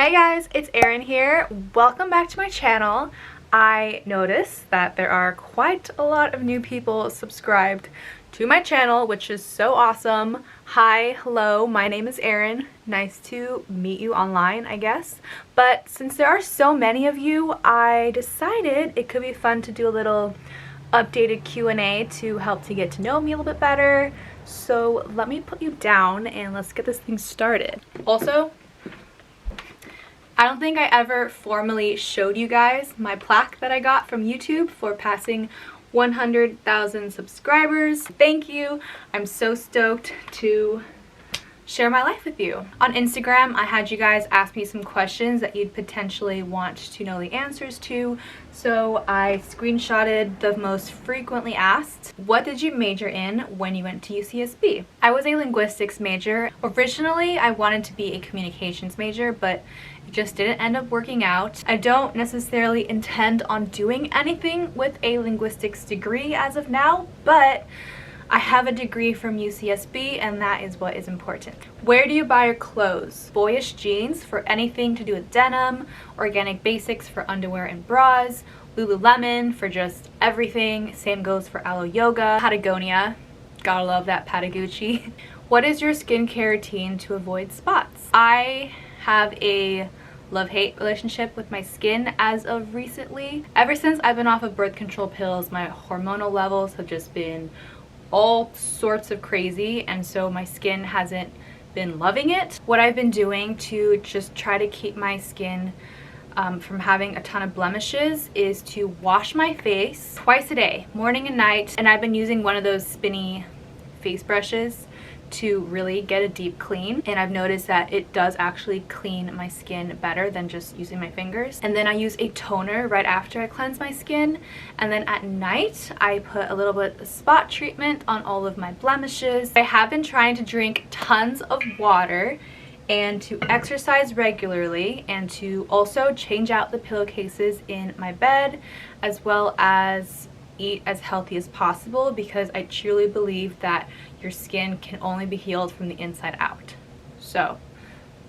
Hi guys, it's Erin here. Welcome back to my channel. I noticed that there are quite a lot of new people subscribed to my channel, which is so awesome. Hi, hello, my name is Erin. Nice to meet you online, I guess. But since there are so many of you, I decided it could be fun to do a little updated Q&A to help to get to know me a little bit better. So let me put you down and let's get this thing started. Also, I don't think I ever formally showed you guys my plaque that I got from YouTube for passing 100,000 subscribers. Thank you. I'm so stoked to share my life with you. On Instagram, I had you guys ask me some questions that you'd potentially want to know the answers to. So I screenshotted the most frequently asked. What did you major in when you went to UCSB? I was a linguistics major. Originally, I wanted to be a communications major, but it just didn't end up working out. I don't necessarily intend on doing anything with a linguistics degree as of now, but I have a degree from UCSB and that is what is important. Where do you buy your clothes? Boyish jeans for anything to do with denim, Organic Basics for underwear and bras, Lululemon for just everything, same goes for Alo Yoga, Patagonia, gotta love that Patagucci. What is your skincare routine to avoid spots? I have a love-hate relationship with my skin as of recently. Ever since I've been off of birth control pills, my hormonal levels have just been all sorts of crazy, and so my skin hasn't been loving it. What I've been doing to just try to keep my skin from having a ton of blemishes is to wash my face twice a day, morning and night, and I've been using one of those spinny face brushes to really get a deep clean, and I've noticed that it does actually clean my skin better than just using my fingers. And then I use a toner right after I cleanse my skin, and then at night I put a little bit of spot treatment on all of my blemishes. I have been trying to drink tons of water and to exercise regularly and to also change out the pillowcases in my bed, as well as eat as healthy as possible, because I truly believe that your skin can only be healed from the inside out. So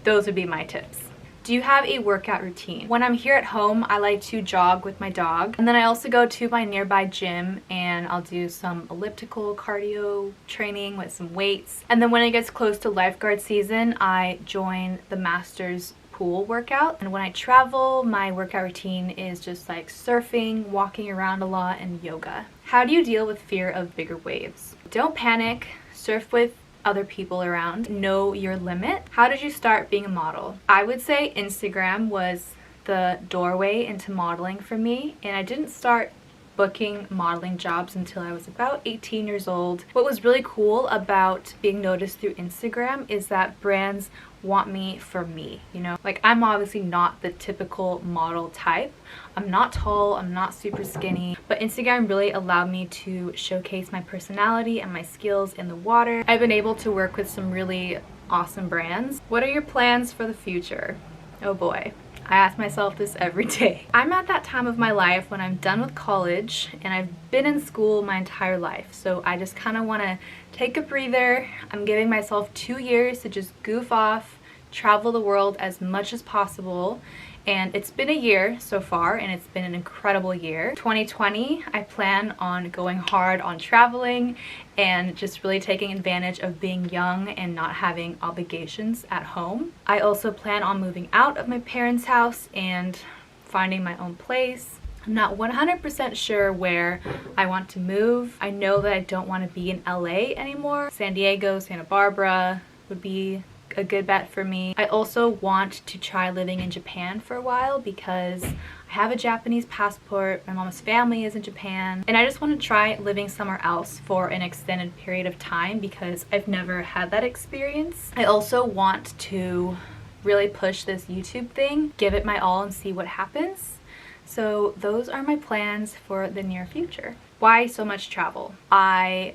those would be my tips. Do you have a workout routine? When I'm here at home, I like to jog with my dog, and then I also go to my nearby gym and I'll do some elliptical cardio training with some weights. And then when it gets close to lifeguard season, I join the Masters pool workout. And when I travel, my workout routine is just like surfing, walking around a lot, and yoga. How do you deal with fear of bigger waves? Don't panic. Surf with other people around. Know your limit. How did you start being a model? I would say Instagram was the doorway into modeling for me, and I didn't start booking modeling jobs until I was about 18 years old. What was really cool about being noticed through Instagram is that brands want me for me, you know? Like, I'm obviously not the typical model type. I'm not tall, I'm not super skinny, but Instagram really allowed me to showcase my personality and my skills in the water. I've been able to work with some really awesome brands. What are your plans for the future? Oh boy. I ask myself this every day. I'm at that time of my life when I'm done with college and I've been in school my entire life. So I just kind of want to take a breather. I'm giving myself 2 years to just goof off, travel the world as much as possible. And it's been a year so far, and it's been an incredible year. 2020, I plan on going hard on traveling and just really taking advantage of being young and not having obligations at home. I also plan on moving out of my parents' house and finding my own place. I'm not 100% sure where I want to move. I know that I don't want to be in LA anymore. San Diego, Santa Barbara would be a good bet for me. I also want to try living in Japan for a while because I have a Japanese passport, my mom's family is in Japan, and I just want to try living somewhere else for an extended period of time because I've never had that experience. I also want to really push this YouTube thing, give it my all and see what happens. So those are my plans for the near future. Why so much travel? I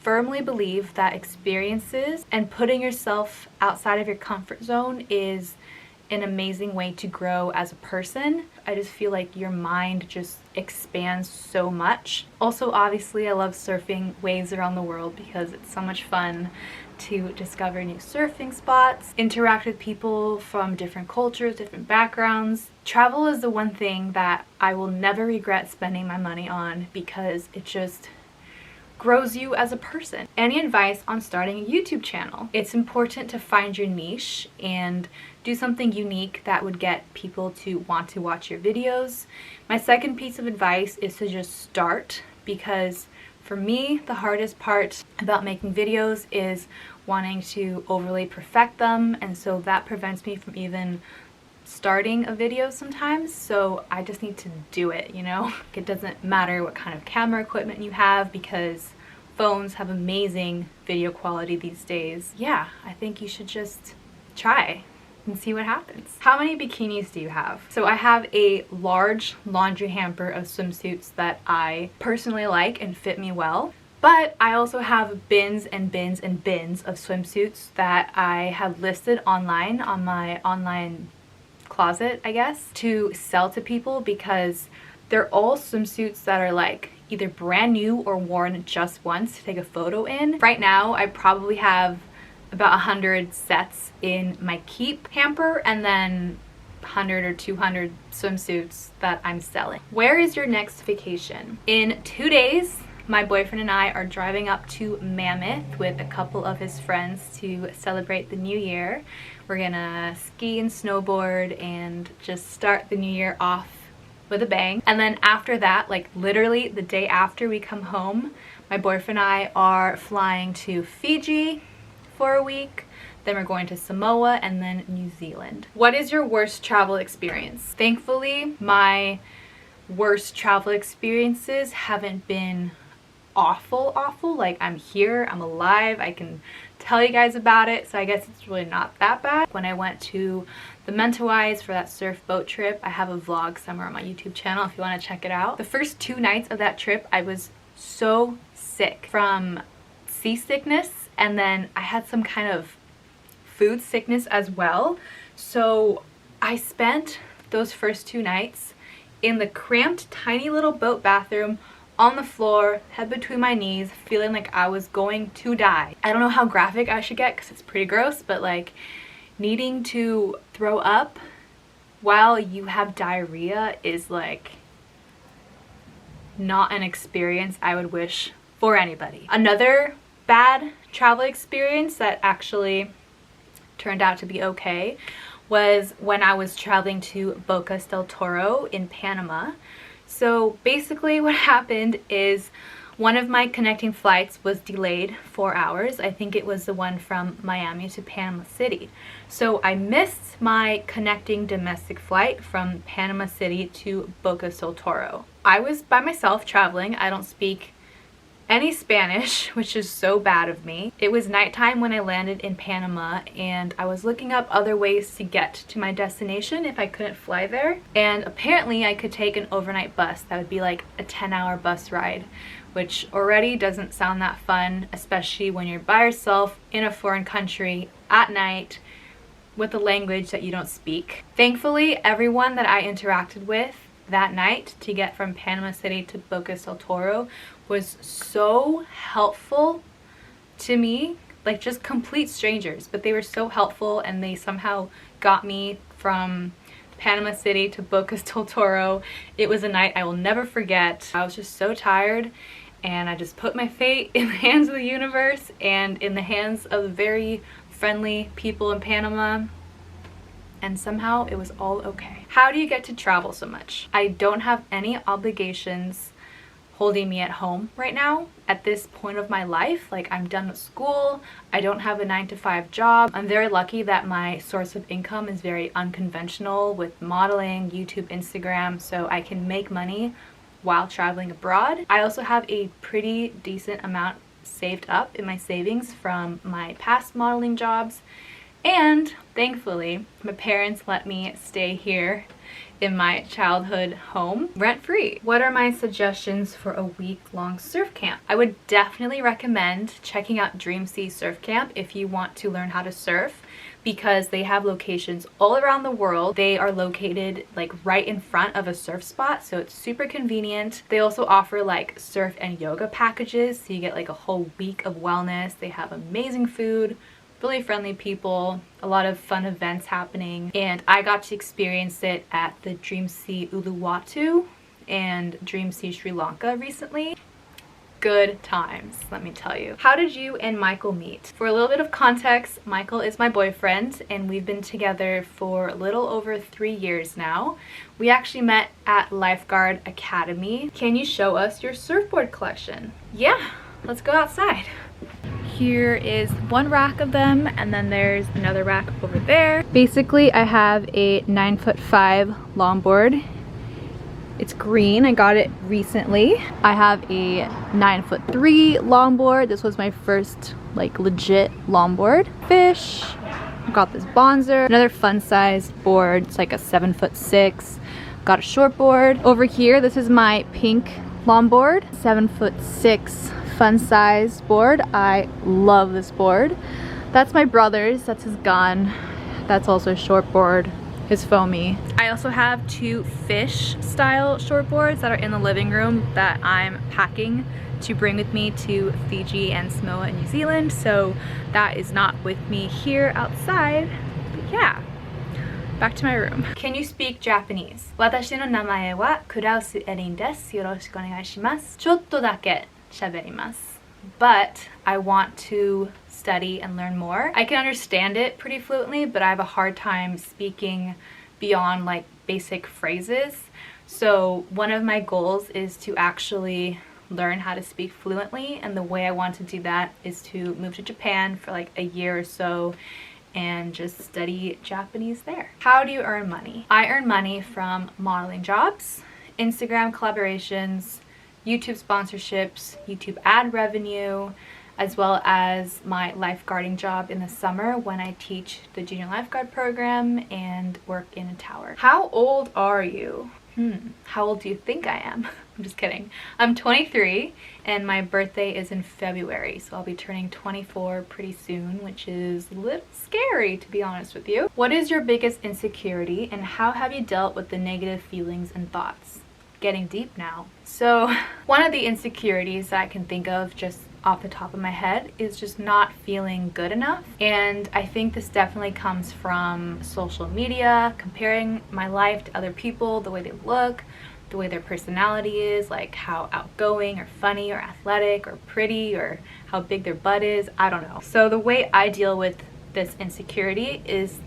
firmly believe that experiences and putting yourself outside of your comfort zone is an amazing way to grow as a person. I just feel like your mind just expands so much. Also, obviously, I love surfing waves around the world because it's so much fun to discover new surfing spots, interact with people from different cultures, different backgrounds. Travel is the one thing that I will never regret spending my money on because it just grows you as a person. Any advice on starting a YouTube channel? It's important to find your niche and do something unique that would get people to want to watch your videos. My second piece of advice is to just start, because for me, the hardest part about making videos is wanting to overly perfect them, and so that prevents me from even starting a video sometimes. So I just need to do it, you know? It doesn't matter what kind of camera equipment you have because phones have amazing video quality these days. Yeah, I think you should just try and see what happens. How many bikinis do you have? So I have a large laundry hamper of swimsuits that I personally like and fit me well. But I also have bins and bins and bins of swimsuits that I have listed online on my online closet, I guess, to sell to people, because they're all swimsuits that are like either brand new or worn just once to take a photo in. Right now, I probably have about 100 sets in my keep hamper and then 100 or 200 swimsuits that I'm selling. Where is your next vacation? In 2 days, my boyfriend and I are driving up to Mammoth with a couple of his friends to celebrate the new year. We're gonna ski and snowboard and just start the new year off with a bang. And then after that, like literally the day after we come home, my boyfriend and I are flying to Fiji for a week. Then we're going to Samoa and then New Zealand. What is your worst travel experience? Thankfully, my worst travel experiences haven't been awful. Like, I'm here, I'm alive, I can tell you guys about it, so I guess it's really not that bad. When I went to the Mentawais for that surf boat trip, I have a vlog somewhere on my YouTube channel if you want to check it out. The first 2 nights of that trip, I was so sick from seasickness, and then I had some kind of food sickness as well. So I spent those first 2 nights in the cramped, tiny little boat bathroom on the floor, head between my knees, feeling like I was going to die. I don't know how graphic I should get because it's pretty gross, but like needing to throw up while you have diarrhea is like not an experience I would wish for anybody. Another bad travel experience that actually turned out to be okay was when I was traveling to Bocas del Toro in Panama. So basically what happened is one of my connecting flights was delayed 4 hours. I think it was the one from Miami to Panama City. So I missed my connecting domestic flight from Panama City to Bocas del Toro. I was by myself traveling. I don't speak any Spanish, which is so bad of me. It was nighttime when I landed in Panama, and I was looking up other ways to get to my destination if I couldn't fly there. And apparently I could take an overnight bus. That would be like a 10-hour bus ride, which already doesn't sound that fun, especially when you're by yourself in a foreign country at night with a language that you don't speak. Thankfully, everyone that I interacted with that night to get from Panama City to Bocas del Toro was so helpful to me, like just complete strangers, but they were so helpful and they somehow got me from Panama City to Bocas del Toro. It was a night I will never forget. I was just so tired, and I just put my fate in the hands of the universe and in the hands of the very friendly people in Panama, and somehow it was all okay. How do you get to travel so much? I don't have any obligations holding me at home right now at this point of my life. Like, I'm done with school, I don't have a 9-to-5 job. I'm very lucky that my source of income is very unconventional with modeling, YouTube, Instagram, so I can make money while traveling abroad. I also have a pretty decent amount saved up in my savings from my past modeling jobs, And thankfully, my parents let me stay here in my childhood home rent-free. What are my suggestions for a week-long surf camp? I would definitely recommend checking out Dream Sea Surf Camp if you want to learn how to surf, because they have locations all around the world. They are located like right in front of a surf spot, so it's super convenient. They also offer like surf and yoga packages, so you get like a whole week of wellness. They have amazing food, really friendly people, a lot of fun events happening, and I got to experience it at the Dream Sea Uluwatu and Dream Sea Sri Lanka recently. Good times, let me tell you. How did you and Michael meet? For a little bit of context, Michael is my boyfriend and we've been together for a little over 3 years now. We actually met at Lifeguard Academy. Can you show us your surfboard collection? Yeah, let's go outside. Here is one rack of them, and then there's another rack over there. Basically, I have a 9'5" longboard. It's green, I got it recently. I have a 9'3" longboard. This was my first like legit longboard. Fish, I got this Bonzer. Another fun sized board, it's like a 7'6". Got a shortboard. Over here, this is my pink longboard, 7'6" fun size board. I love this board. That's my brother's, that's his gun. That's also a shortboard, his foamy. I also have 2 fish style shortboards that are in the living room that I'm packing to bring with me to Fiji and Samoa and New Zealand, so that is not with me here outside. But yeah, back to my room. Can you speak Japanese? 私の名前はクラウスエリンです。よろしくお願いします。ちょっとだけ喋ります。But I want to study and learn more. I can understand it pretty fluently, but I have a hard time speaking beyond like basic phrases. So one of my goals is to actually learn how to speak fluently, and the way I want to do that is to move to Japan for like a year or so and just study Japanese there. How do you earn money? I earn money from modeling jobs, Instagram collaborations, YouTube sponsorships, YouTube ad revenue, as well as my lifeguarding job in the summer when I teach the junior lifeguard program and work in a tower. How old are you? How old do you think I am? I'm just kidding. I'm 23 and my birthday is in February, so I'll be turning 24 pretty soon, which is a little scary to be honest with you. What is your biggest insecurity and how have you dealt with the negative feelings and thoughts? Getting deep now. So one of the insecurities that I can think of just off the top of my head is just not feeling good enough, and I think this definitely comes from social media, comparing my life to other people, the way they look, the way their personality is, like how outgoing or funny or athletic or pretty or how big their butt is, I don't know. So the way I deal with this insecurity is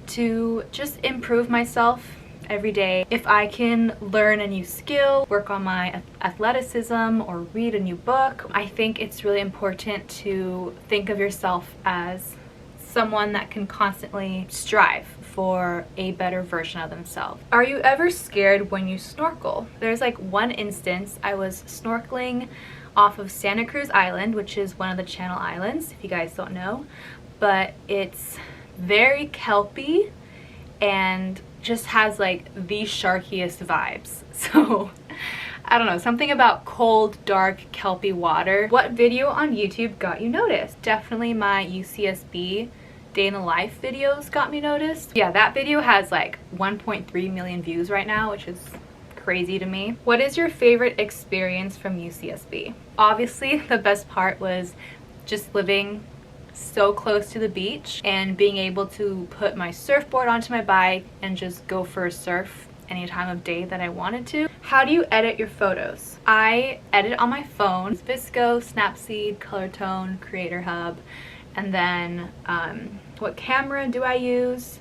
to just improve myself every day. If I can learn a new skill, work on my athleticism, or read a new book, I think it's really important to think of yourself as someone that can constantly strive for a better version of themselves. Are you ever scared when you snorkel? There's like one instance I was snorkeling off of Santa Cruz Island, which is one of the Channel Islands, if you guys don't know, but it's very kelpy and just has like the sharkiest vibes. So I don't know, something about cold, dark, kelpy water. What video on YouTube got you noticed? Definitely my UCSB day in the life videos got me noticed. Yeah, that video has like 1.3 million views right now, which is crazy to me. What is your favorite experience from UCSB? Obviously, the best part was just living so close to the beach and being able to put my surfboard onto my bike and just go for a surf any time of day that I wanted to. How do you edit your photos? I edit on my phone. Visco, Snapseed, Colortone, Creator Hub, and then what camera do I use?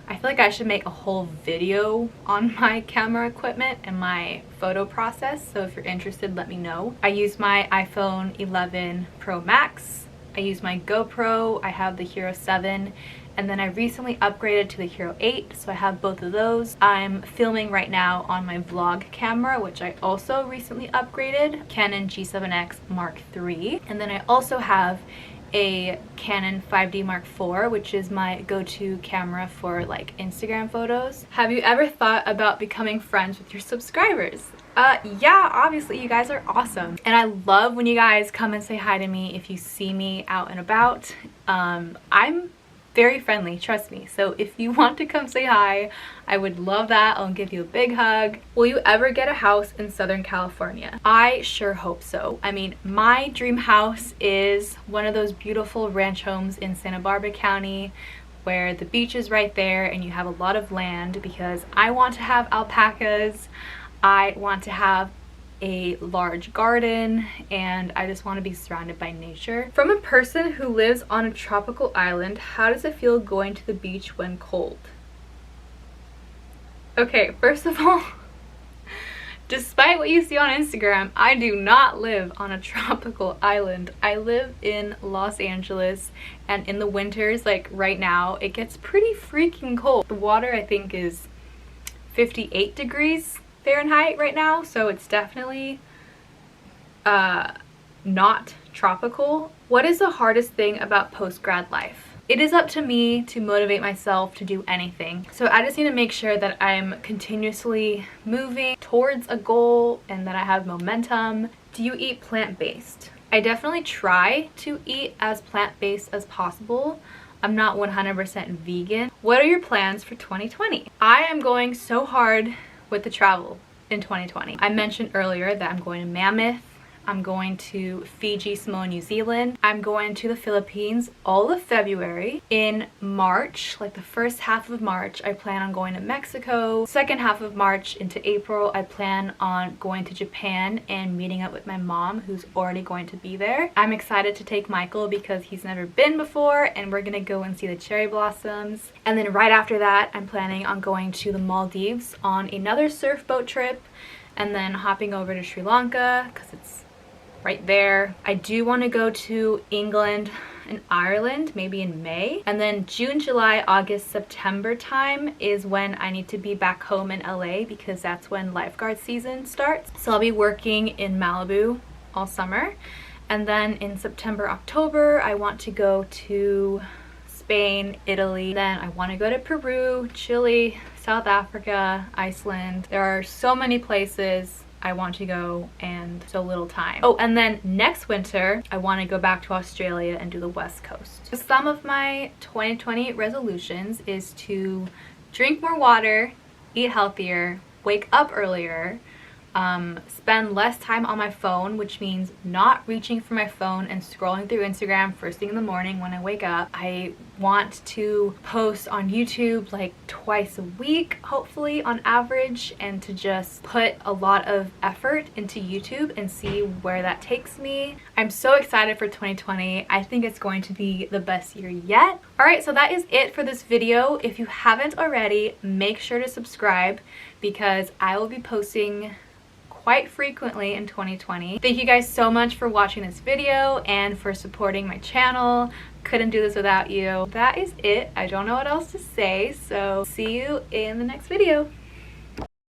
I feel like I should make a whole video on my camera equipment and my photo process, so if you're interested, let me know. I use my iPhone 11 Pro Max. I use my GoPro, I have the Hero 7, and then I recently upgraded to the Hero 8, so I have both of those. I'm filming right now on my vlog camera, which I also recently upgraded, Canon G7X Mark III. And then I also have a Canon 5D Mark IV, which is my go-to camera for like Instagram photos. Have you ever thought about becoming friends with your subscribers? Yeah, obviously you guys are awesome. And I love when you guys come and say hi to me if you see me out and about. I'm very friendly, trust me. So if you want to come say hi, I would love that. I'll give you a big hug. Will you ever get a house in Southern California? I sure hope so. I mean, my dream house is one of those beautiful ranch homes in Santa Barbara County where the beach is right there and you have a lot of land, because I want to have alpacas. I want to have a large garden, and I just want to be surrounded by nature. From a person who lives on a tropical island, how does it feel going to the beach when cold? Okay, first of all, despite what you see on Instagram, I do not live on a tropical island. I live in Los Angeles, and in the winters, like right now, it gets pretty freaking cold. The water, I think, is 58 degrees Fahrenheit right now, so it's definitely not tropical. What is the hardest thing about postgrad life? It is up to me to motivate myself to do anything. So I just need to make sure that I'm continuously moving towards a goal and that I have momentum. Do you eat plant-based? I definitely try to eat as plant-based as possible. I'm not 100% vegan. What are your plans for 2020? I am going so hard with the travel in 2020. I mentioned earlier that I'm going to Mammoth, I'm going to Fiji, Samoa, New Zealand. I'm going to the Philippines all of February. In March, like the first half of March, I plan on going to Mexico. Second half of March into April, I plan on going to Japan and meeting up with my mom, who's already going to be there. I'm excited to take Michael because he's never been before, and we're gonna go and see the cherry blossoms. And then right after that, I'm planning on going to the Maldives on another surf boat trip, and then hopping over to Sri Lanka because it's right there. I do want to go to England and Ireland maybe in May, and then June, July, August, September time is when I need to be back home in LA because that's when lifeguard season starts. So I'll be working in Malibu all summer, and then in September, October I want to go to Spain, Italy, then I want to go to Peru, Chile, South Africa, Iceland. There are so many places I want to go and so little time. Oh, and then next winter, I want to go back to Australia and do the West Coast. Some of my 2020 resolutions is to drink more water, eat healthier, wake up earlier, spend less time on my phone, which means not reaching for my phone and scrolling through Instagram first thing in the morning when I wake up. I want to post on YouTube like twice a week, hopefully on average, and to just put a lot of effort into YouTube and see where that takes me. I'm so excited for 2020. I think it's going to be the best year yet. Alright, so that is it for this video. If you haven't already, make sure to subscribe because I will be posting quite frequently in 2020. Thank you guys so much for watching this video and for supporting my channel. Couldn't do this without you. That is it. I don't know what else to say, so see you in the next video.